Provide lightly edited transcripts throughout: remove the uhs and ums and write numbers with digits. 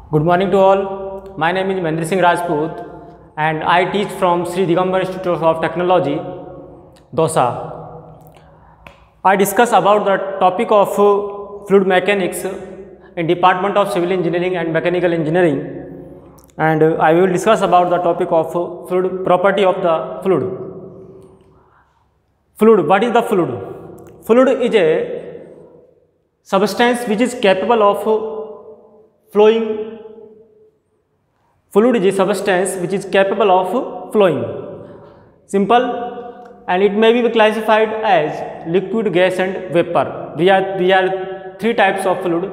Good morning to all. My name is Mahendra Singh Rajput and I teach from Sri Digambar Institute of Technology, Dosa. I discuss about the topic of fluid mechanics in Department of Civil Engineering and Mechanical Engineering, and I will discuss about the topic of fluid property of the fluid. Fluid, what is the fluid? Fluid is a substance which is capable of flowing. Fluid is a substance which is capable of flowing. Simple, and it may be classified as liquid, gas and vapor. There are three types of fluid: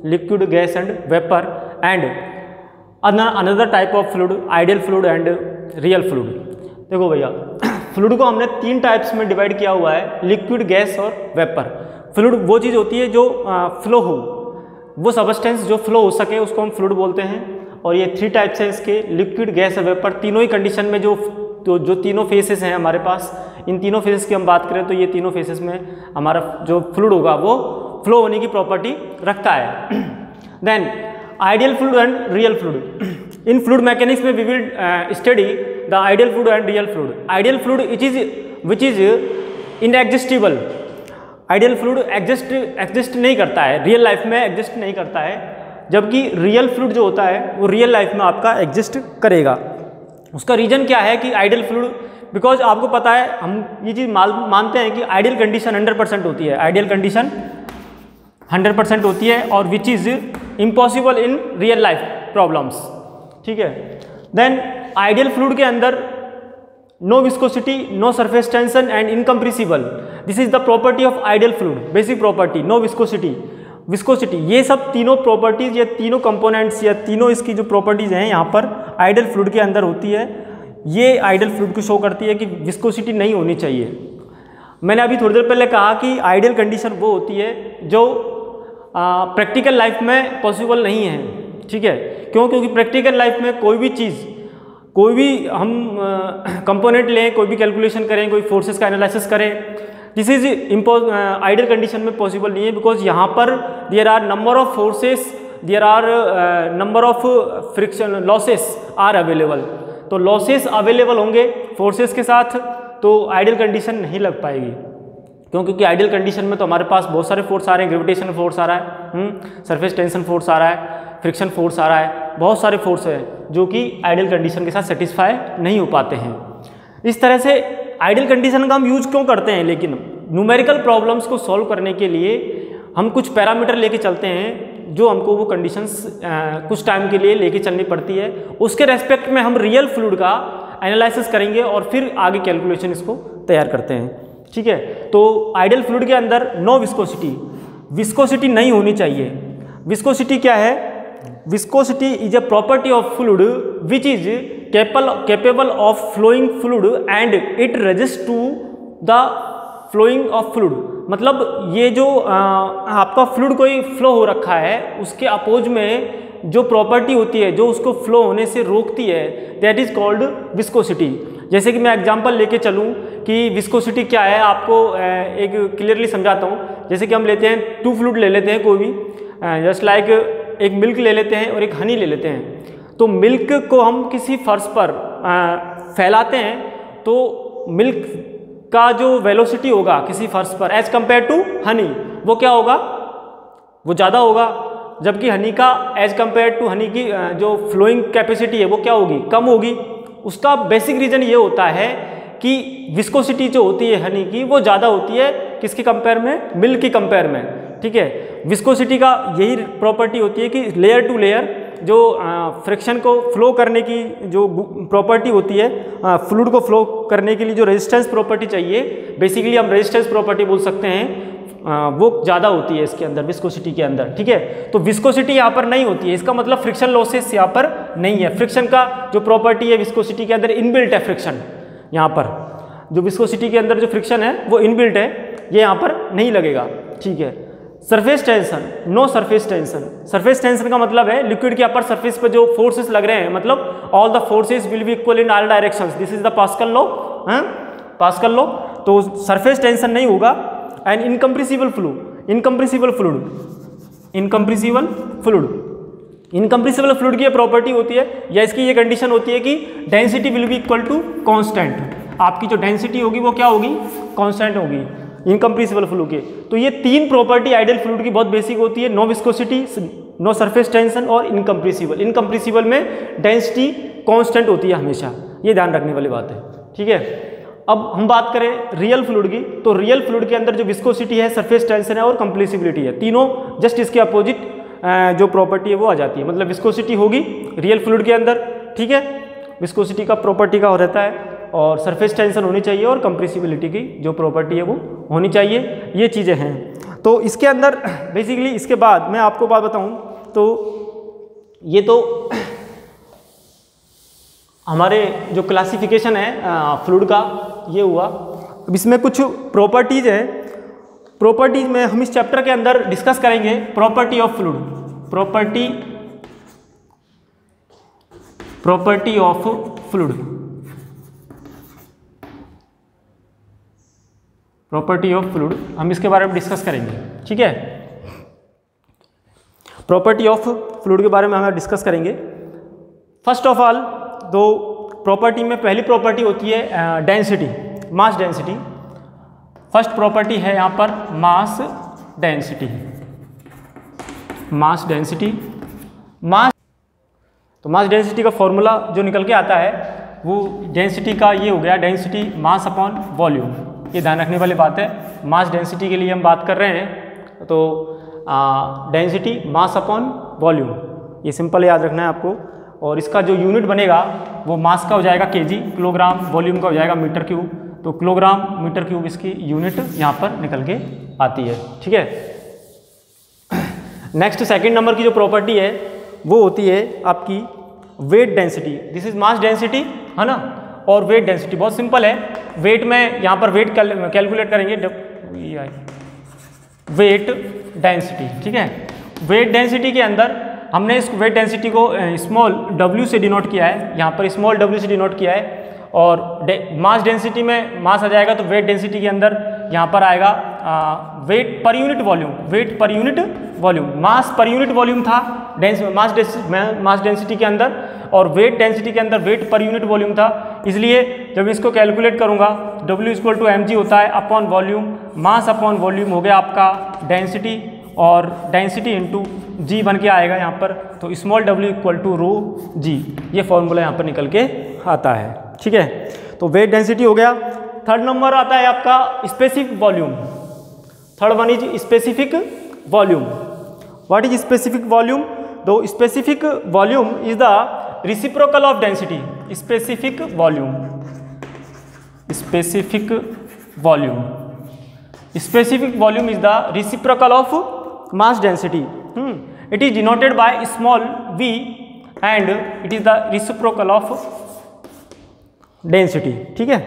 liquid, gas and vapor, and another type of fluid, ideal fluid and real fluid. देखो भैया, fluid को हमने तीन types में divide किया हुआ है, liquid, gas और वेपर. फ्लूइड वो चीज़ होती है जो फ्लो हो, वो सबस्टेंस जो फ्लो हो सके उसको हम फ्लूइड बोलते हैं. और ये थ्री टाइप्स हैं इसके, लिक्विड, गैस और वेपर. तीनों ही कंडीशन में जो तीनों फेसेस हैं हमारे पास, इन तीनों फेसेस की हम बात करें तो ये तीनों फेसेस में हमारा जो फ्लूइड होगा वो फ्लो होने की प्रॉपर्टी रखता है. Then ideal fluid and real fluid. In fluid mechanics में we will study the ideal fluid and real fluid. Ideal fluid which is inexistent. Ideal fluid exist नहीं करता है, रियल लाइफ में एग्जिस्ट नहीं करता है, जबकि रियल फ्लूइड जो होता है वो रियल लाइफ में आपका एग्जिस्ट करेगा. उसका रीजन क्या है कि आइडियल फ्लूइड, बिकॉज आपको पता है हम ये चीज़ मानते हैं कि आइडियल कंडीशन 100% होती है. आइडियल कंडीशन 100% होती है और which is impossible in real life problems. ठीक है. देन आइडियल फ्लूइड के अंदर no viscosity, no surface tension and incompressible. This is the property of ideal fluid. Basic property, no viscosity, viscosity, ये सब तीनों प्रॉपर्टीज या तीनों कंपोनेंट्स या तीनों इसकी जो प्रॉपर्टीज हैं यहाँ पर आइडियल फ्लूइड के अंदर होती है. ये आइडियल फ्लूइड को शो करती है कि विस्कोसिटी नहीं होनी चाहिए. मैंने अभी थोड़ी देर पहले कहा कि आइडियल कंडीशन वो होती है जो प्रैक्टिकल लाइफ में पॉसिबल नहीं है. ठीक है. क्यों? क्योंकि प्रैक्टिकल लाइफ में कोई भी चीज़, कोई भी हम कंपोनेंट लें, कोई भी कैलकुलेशन करें, कोई फोर्सेस का एनालिसिस करें, दिस इज आइडियल कंडीशन में पॉसिबल नहीं है. बिकॉज यहाँ पर there are number of forces, there are number of friction losses are available. तो लॉसेस अवेलेबल होंगे फोर्सेस के साथ, तो आइडियल कंडीशन नहीं लग पाएगी. क्यों? क्योंकि आइडियल कंडीशन में तो हमारे पास बहुत सारे फोर्स आ रहे हैं. ग्रेविटेशनल फोर्स आ रहा है, सरफेस टेंशन फोर्स आ रहा है, फ्रिक्शन फोर्स आ रहा है, बहुत सारे फोर्स हैं जो कि आइडियल कंडीशन के साथ सेटिस्फाई नहीं हो पाते हैं. इस तरह से आइडियल कंडीशन का हम यूज क्यों करते हैं? लेकिन न्यूमेरिकल प्रॉब्लम्स को सॉल्व करने के लिए हम कुछ पैरामीटर लेके चलते हैं जो हमको वो कंडीशंस कुछ टाइम के लिए लेके चलनी पड़ती है. उसके रेस्पेक्ट में हम रियल फ्लूइड का एनालिसिस करेंगे और फिर आगे कैलकुलेशन इसको तैयार करते हैं. ठीक है. तो आइडियल फ्लूइड के अंदर नो विस्कोसिटी, विस्कोसिटी नहीं होनी चाहिए. विस्कोसिटी क्या है? Viscosity is a property of fluid which is capable of flowing fluid and it resists to the flowing of fluid. मतलब ये जो आपका फ्लूइड कोई फ्लो हो रखा है उसके अपोज में जो प्रॉपर्टी होती है जो उसको फ्लो होने से रोकती है, दैट इज कॉल्ड विस्कोसिटी. जैसे कि मैं एग्जांपल लेके चलूँ कि विस्कोसिटी क्या है, आपको एक क्लियरली समझाता हूँ. जैसे कि हम लेते हैं टू फ्लूइड ले लेते हैं कोई भी, जस्ट लाइक एक मिल्क ले लेते हैं और एक हनी ले लेते हैं. तो मिल्क को हम किसी फर्श पर फैलाते हैं तो मिल्क का जो वेलोसिटी होगा किसी फर्श पर एज कंपेयर टू हनी, वो क्या होगा? वो ज़्यादा होगा. जबकि हनी का एज कंपेयर टू हनी की जो फ्लोइंग कैपेसिटी है वो क्या होगी? कम होगी. उसका बेसिक रीज़न ये होता है कि विस्कोसिटी जो होती है हनी की वो ज़्यादा होती है किसके कंपेयर में? मिल्क के कंपेयर में. ठीक है. विस्कोसिटी का यही प्रॉपर्टी होती है कि लेयर टू लेयर जो फ्रिक्शन को फ्लो करने की जो प्रॉपर्टी होती है, फ्लूइड को फ्लो करने के लिए जो रेजिस्टेंस प्रॉपर्टी चाहिए, बेसिकली हम रेजिस्टेंस प्रॉपर्टी बोल सकते हैं, वो ज़्यादा होती है इसके अंदर, विस्कोसिटी के अंदर. ठीक है. तो विस्कोसिटी यहाँ पर नहीं होती है, इसका मतलब फ्रिक्शन लॉसेस यहाँ पर नहीं है. फ्रिक्शन का जो प्रॉपर्टी है विस्कोसिटी के अंदर इनबिल्ट है. फ्रिक्शन यहाँ पर जो विस्कोसिटी के अंदर जो फ्रिक्शन है वो इनबिल्ट है, ये यहाँ पर नहीं लगेगा. ठीक है. Surface tension, no surface tension. Surface tension का मतलब है लिक्विड के अपर सरफेस पर जो फोर्सेस लग रहे हैं, मतलब all the forces will be equal in all directions. This is the pascal law. Pascal law. तो सरफेस टेंशन नहीं होगा. And incompressible fluid, incompressible fluid, incompressible fluid, incompressible fluid की ये प्रॉपर्टी होती है या इसकी ये कंडीशन होती है कि density will be equal to constant, आपकी जो डेंसिटी होगी वो क्या होगी, कांस्टेंट होगी इनकम्प्रेसिबल फ्लूइड के। तो ये तीन प्रॉपर्टी आइडियल फ्लूइड की बहुत बेसिक होती है, no viscosity, no surface tension और इनकम्प्रेसिबल। इनकम्प्रेसिबल में डेंसिटी कांस्टेंट होती है हमेशा, ये ध्यान रखने वाली बात है, ठीक है। अब हम बात करें रियल फ्लूइड की, तो रियल फ्लूइड के अंदर जो विस्कोसिटी है, सरफेस टेंशन है और कंप्रेसिबिलिटी है, तीनों जस्ट इसके अपोजिट जो प्रॉपर्टी है वो आ जाती है। मतलब विस्कोसिटी होगी रियल फ्लूइड के अंदर, ठीक है, विस्कोसिटी का प्रॉपर्टी का रहता है, और सरफेस टेंशन होनी चाहिए और कंप्रेसिबिलिटी की जो प्रॉपर्टी है वो होनी चाहिए, ये चीज़ें हैं। तो इसके अंदर बेसिकली इसके बाद मैं आपको बात बताऊं तो ये तो हमारे जो क्लासिफिकेशन है फ्लूइड का ये हुआ। अब इसमें कुछ प्रॉपर्टीज है, प्रॉपर्टीज में हम इस चैप्टर के अंदर डिस्कस करेंगे property of fluid, property of fluid, property of fluid हम इसके बारे में डिस्कस करेंगे, ठीक है। प्रॉपर्टी ऑफ फ्लूइड के बारे में हम डिस्कस करेंगे। फर्स्ट ऑफ ऑल दो प्रॉपर्टी में पहली प्रॉपर्टी होती है density, mass density. First property है यहाँ पर मास डेंसिटी, मास डेंसिटी, मास, तो मास डेंसिटी का फॉर्मूला जो निकल के आता है वो डेंसिटी का ये हो गया, डेंसिटी मास अपॉन वॉल्यूम, ये ध्यान रखने वाली बात है। मास डेंसिटी के लिए हम बात कर रहे हैं तो डेंसिटी मास अपॉन वॉल्यूम, ये सिंपल याद रखना है आपको। और इसका जो यूनिट बनेगा वो मास का हो जाएगा केजी, किलोग्राम, वॉल्यूम का हो जाएगा मीटर क्यूब, तो किलोग्राम मीटर क्यूब इसकी यूनिट यहाँ पर निकल के आती है, ठीक है। नेक्स्ट सेकंड नंबर की जो प्रॉपर्टी है वो होती है आपकी weight density. This is mass density, है ना, और वेट डेंसिटी बहुत सिंपल है। वेट में यहाँ पर वेट कैलकुलेट करेंगे, वेट डेंसिटी, ठीक है। वेट डेंसिटी के अंदर हमने इस वेट डेंसिटी को स्मॉल w से डिनोट किया है, यहाँ पर स्मॉल w से डिनोट किया है। और मास डेंसिटी में मास आ जाएगा तो वेट डेंसिटी के अंदर यहाँ पर आएगा weight per unit volume, weight per unit volume, mass per unit volume था मास डेंसिटी के अंदर, और वेट डेंसिटी के अंदर वेट पर यूनिट वॉल्यूम था। इसलिए जब इसको कैलकुलेट करूँगा w = mg होता है upon volume, mass upon volume हो गया आपका डेंसिटी, और डेंसिटी इंटू जी बन के आएगा यहाँ पर, तो स्मॉल w = ρg, ये फॉर्मूला यहाँ पर निकल के आता है, ठीक है। तो वेट डेंसिटी हो गया। थर्ड नंबर आता है आपका specific volume. Third one is specific volume. What is specific volume? दो specific volume is the reciprocal of density. Specific volume, specific volume, specific volume is the reciprocal of mass density. It is denoted by small v and it is the reciprocal of density, ठीक है।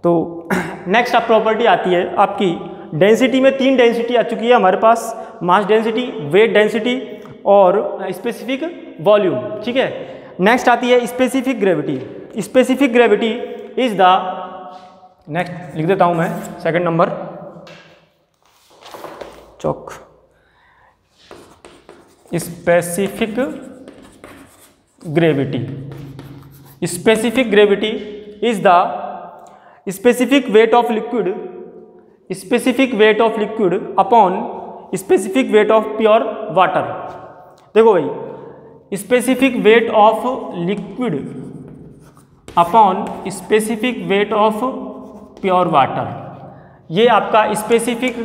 तो next आप property आती है आपकी density में, तीन density आ चुकी है हमारे पास, मास डेंसिटी, वेट डेंसिटी और स्पेसिफिक वॉल्यूम, ठीक है। नेक्स्ट आती है specific gravity. Specific gravity is the, next लिख देता हूं मैं second number, Chowk, specific gravity. Specific gravity is the specific weight of liquid, specific weight of liquid upon specific weight of pure water. देखो भाई, specific weight of liquid upon specific weight of pure water, ये आपका specific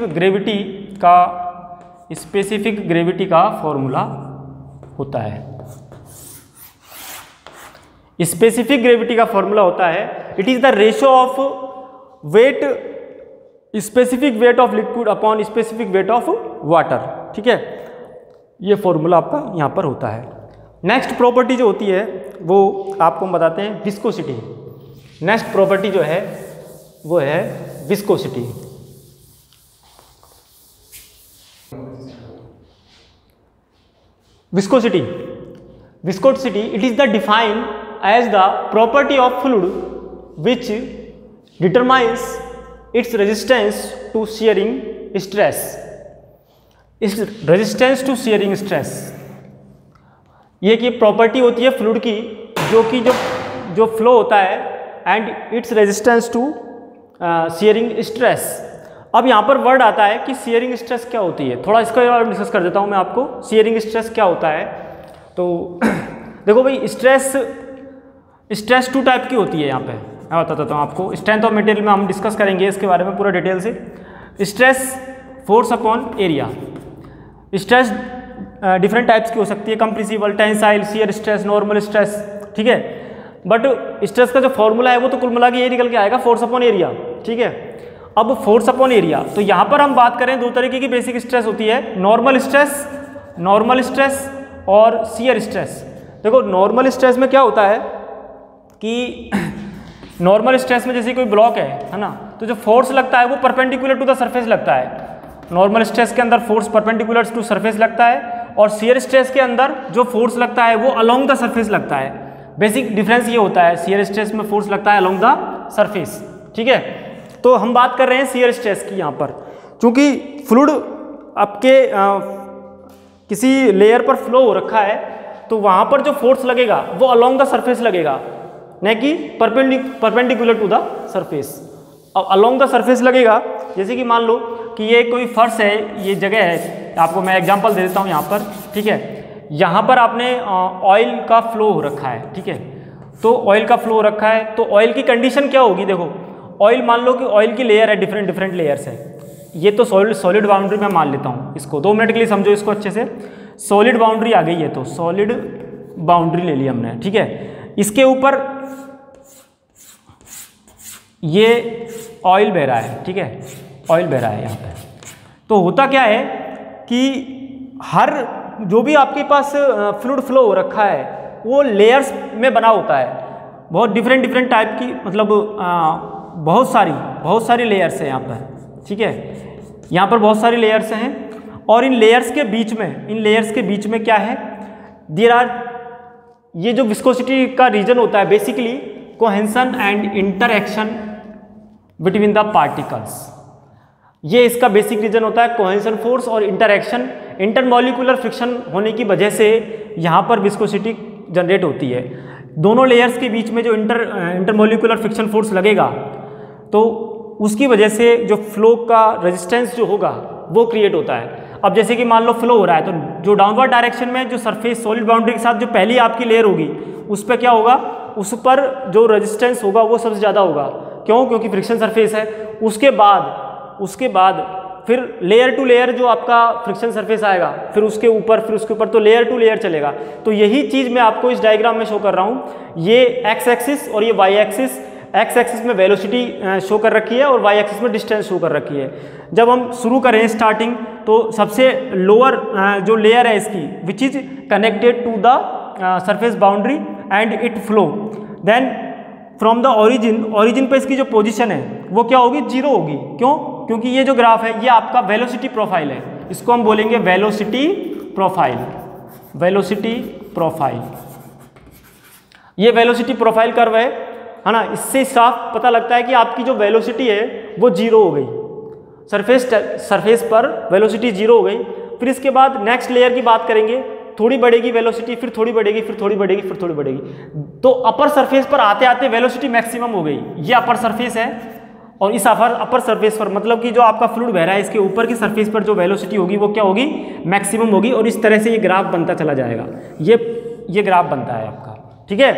gravity का formula होता है। Specific gravity का formula होता है, it is the ratio of weight, specific weight of liquid upon specific weight of water, ठीक है। ये फॉर्मूला आपका यहाँ पर होता है। नेक्स्ट प्रॉपर्टी जो होती है वो आपको हम बताते हैं विस्कोसिटी। नेक्स्ट प्रॉपर्टी जो है वो है viscosity. Viscosity, viscosity it is the define as the property of fluid which determines its resistance to shearing stress, its resistance to shearing stress। ये एक प्रॉपर्टी होती है फ्लूइड की, जो फ्लो होता है and its resistance to shearing stress. अब यहाँ पर वर्ड आता है कि शियरिंग स्ट्रेस क्या होती है, थोड़ा इसका और डिस्कस कर देता हूँ मैं आपको। शियरिंग स्ट्रेस क्या होता है, तो देखो भाई स्ट्रेस टू टाइप की होती है। यहाँ पे मैं बता देता हूँ आपको, स्ट्रेंथ ऑफ मटेरियल में हम डिस्कस करेंगे इसके बारे में पूरा डिटेल से। Stress force upon area. Stress different types की हो सकती है, compressible, tensile, shear stress, normal stress, ठीक है। बट स्ट्रेस का जो फॉर्मूला है वो तो कुल मिला के ये निकल के आएगा, फोर्स अपॉन एरिया, ठीक है। अब फोर्स अपॉन एरिया, तो यहाँ पर हम बात करें दो तरीके की बेसिक स्ट्रेस होती है, नॉर्मल स्ट्रेस और शियर स्ट्रेस। देखो नॉर्मल स्ट्रेस में क्या होता है कि नॉर्मल स्ट्रेस में जैसे कोई ब्लॉक है ना, तो जो फोर्स लगता है वो परपेंडिकुलर टू द सरफेस लगता है। नॉर्मल स्ट्रेस के अंदर फोर्स परपेंडिकुलर टू सरफेस लगता है, और शियर स्ट्रेस के अंदर जो फोर्स लगता है वो अलोंग द सरफेस लगता है। बेसिक डिफरेंस ये होता है, शियर स्ट्रेस में फोर्स लगता है अलोंग द सरफेस, ठीक है। तो हम बात कर रहे हैं शियर स्ट्रेस की यहाँ पर, क्योंकि फ्लूइड आपके किसी लेयर पर फ्लो हो रखा है, तो वहाँ पर जो फोर्स लगेगा वो अलोंग द सरफेस लगेगा, न कि परपेंडिकुलर टू द सरफेस। अब अलोंग द सरफेस लगेगा, जैसे कि मान लो कि ये कोई फर्श है, ये जगह है, आपको मैं एग्जांपल दे देता हूँ यहाँ पर, ठीक है। यहाँ पर आपने ऑयल का फ्लो हो रखा है, ठीक है। तो ऑयल का फ्लो हो रखा है, तो ऑयल की कंडीशन क्या होगी, देखो ऑयल, मान लो कि ऑयल की लेयर है, डिफरेंट लेयर्स है। ये तो सॉलिड बाउंड्री में मान लेता हूँ इसको, 2 मिनट के लिए समझो इसको अच्छे से। सॉलिड बाउंड्री आ गई है, तो सॉलिड बाउंड्री ले ली हमने, ठीक है। इसके ऊपर ये ऑयल बह रहा है, ठीक है, ऑयल बह रहा है यहाँ पे। तो होता क्या है कि हर जो भी आपके पास फ्लूइड फ्लो हो रखा है वो लेयर्स में बना होता है, बहुत डिफरेंट टाइप की, मतलब बहुत सारी लेयर्स हैं यहाँ पर, ठीक है। यहाँ पर बहुत सारी लेयर्स हैं, और इन लेयर्स के बीच में क्या है, देयर आर, ये जो विस्कोसिटी का रीजन होता है basically cohesion and interaction between the particles. ये इसका बेसिक रीजन होता है, कोहेंशन फोर्स और इंटरएक्शन, इंटरमॉलिक्यूलर फ्रिक्शन होने की वजह से यहाँ पर विस्कोसिटी जनरेट होती है। दोनों लेयर्स के बीच में जो इंटरमॉलिक्यूलर फ्रिक्शन फोर्स लगेगा, तो उसकी वजह से जो फ्लो का रेजिस्टेंस जो होगा वो क्रिएट होता है। अब जैसे कि मान लो फ्लो हो रहा है, तो जो डाउनवर्ड डायरेक्शन में जो सरफेस सॉलिड बाउंड्री के साथ जो पहली आपकी लेयर होगी, उस पर क्या होगा, उस पर जो रेजिस्टेंस होगा वो सबसे ज़्यादा होगा। क्यों? क्योंकि फ्रिक्शन सरफेस है। उसके बाद फिर लेयर टू लेयर जो आपका फ्रिक्शन सरफेस आएगा, फिर उसके ऊपर तो लेयर टू लेयर चलेगा। तो यही चीज़ मैं आपको इस डायग्राम में शो कर रहा हूँ। ये एक्स एक्सिस और ये वाई एक्सिस, एक्स एक्सिस में वेलोसिटी शो कर रखी है और वाई एक्सिस में डिस्टेंस शो कर रखी है। जब हम शुरू करें स्टार्टिंग, तो सबसे लोअर जो लेयर है इसकी, which is connected to the surface boundary and it flow, then from the origin पे इसकी जो पोजीशन है वो क्या होगी, 0 होगी। क्यों? क्योंकि ये जो ग्राफ है ये आपका वेलोसिटी प्रोफाइल है, इसको हम बोलेंगे वेलोसिटी प्रोफाइल। ये वेलोसिटी प्रोफाइल कर्व है ना, इससे साफ पता लगता है कि आपकी जो वेलोसिटी है वो 0 हो गई, सरफेस पर वेलोसिटी 0 हो गई। फिर इसके बाद नेक्स्ट लेयर की बात करेंगे, थोड़ी बढ़ेगी वेलोसिटी, फिर थोड़ी बढ़ेगी, फिर थोड़ी बढ़ेगी, फिर थोड़ी बढ़ेगी। तो अपर सरफेस पर आते आते वेलोसिटी मैक्सिमम हो गई। ये अपर सरफेस है, और इस अपर सरफेस पर मतलब कि जो आपका फ्लूइड बह रहा है इसके ऊपर की सरफेस पर जो वेलोसिटी होगी वो क्या होगी, मैक्सिमम होगी। और इस तरह से ये ग्राफ बनता चला जाएगा, ये ग्राफ बनता है आपका, ठीक है।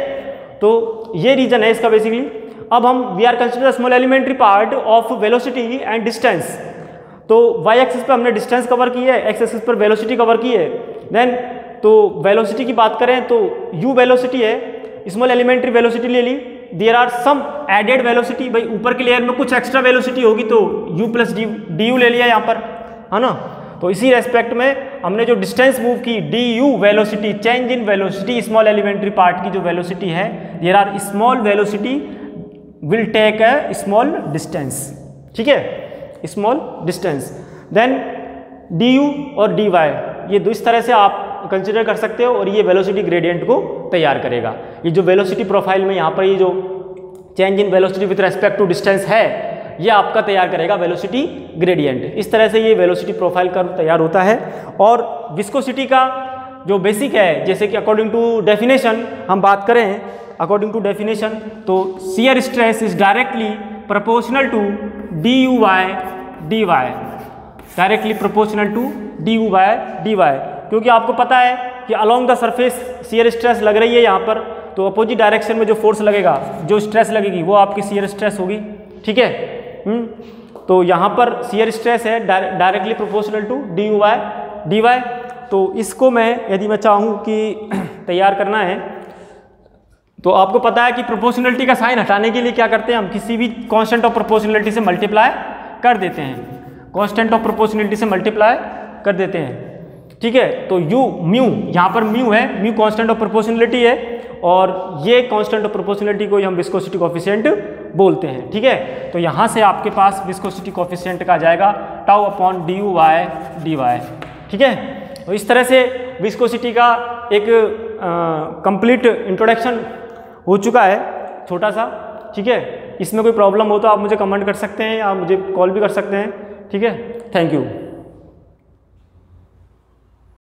तो ये रीजन है इसका बेसिकली। अब हम we are consider small elementary part of velocity and distance. तो वाई एक्सिस पर हमने डिस्टेंस कवर की है, एक्स एक्सिस पर वेलोसिटी कवर की है। देन तो वेलोसिटी की बात करें तो u वेलोसिटी है, स्मॉल एलिमेंट्री वेलोसिटी ले ली। There are some added velocity, भाई ऊपर के लेयर में कुछ एक्स्ट्रा वेलोसिटी होगी तो u प्लस डी यू ले लिया यहाँ पर, है ना। तो इसी रेस्पेक्ट में हमने जो डिस्टेंस मूव की, d u velocity, change in velocity, small elementary part की जो वेलोसिटी है, there are small velocity will take a small distance, ठीक है, small distance. Then d u और डी वाई, ये इस तरह से आप कंसिडर कर सकते हो, और ये वेलोसिटी ग्रेडियंट को तैयार करेगा। ये जो वेलोसिटी प्रोफाइल में यहाँ पर ये जो change in velocity with respect to distance है, ये आपका तैयार करेगा वेलोसिटी ग्रेडियंट। इस तरह से ये वेलोसिटी प्रोफाइल कर्व तैयार होता है। और विस्कोसिटी का जो बेसिक है, जैसे कि अकॉर्डिंग टू डेफिनेशन हम बात करें, अकॉर्डिंग टू डेफिनेशन, तो shear stress is directly proportional to du by dy, directly proportional to du by dy, क्योंकि आपको पता है कि along the surface shear stress लग रही है यहाँ पर, तो अपोजिट डायरेक्शन में जो फोर्स लगेगा, जो स्ट्रेस लगेगी वो आपकी शियर स्ट्रेस होगी। ठीक है, तो यहाँ पर शियर स्ट्रेस है directly proportional to du by dy। तो इसको मैं यदि मैं चाहूँ कि तैयार करना है, तो आपको पता है कि प्रोपोर्शनलिटी का साइन हटाने के लिए क्या करते हैं, हम किसी भी कांस्टेंट ऑफ प्रोपोर्शनलिटी से मल्टीप्लाई कर देते हैं, कांस्टेंट ऑफ प्रोपोर्शनलिटी से मल्टीप्लाई कर देते हैं। ठीक है, तो म्यू यहाँ पर म्यू है, म्यू कांस्टेंट ऑफ प्रोपोर्शनलिटी है, और ये कांस्टेंट ऑफ प्रोपोर्शनलिटी को हम विस्कोसिटी कोएफिशिएंट बोलते हैं। ठीक है, तो यहाँ से आपके पास विस्कोसिटी कोएफिशिएंट का आ जाएगा tau upon du by dy। ठीक है, तो इस तरह से विस्कोसिटी का एक कंप्लीट इंट्रोडक्शन हो चुका है, छोटा सा। ठीक है, इसमें कोई प्रॉब्लम हो तो आप मुझे कमेंट कर सकते हैं या मुझे कॉल भी कर सकते हैं। ठीक है, थैंक यू।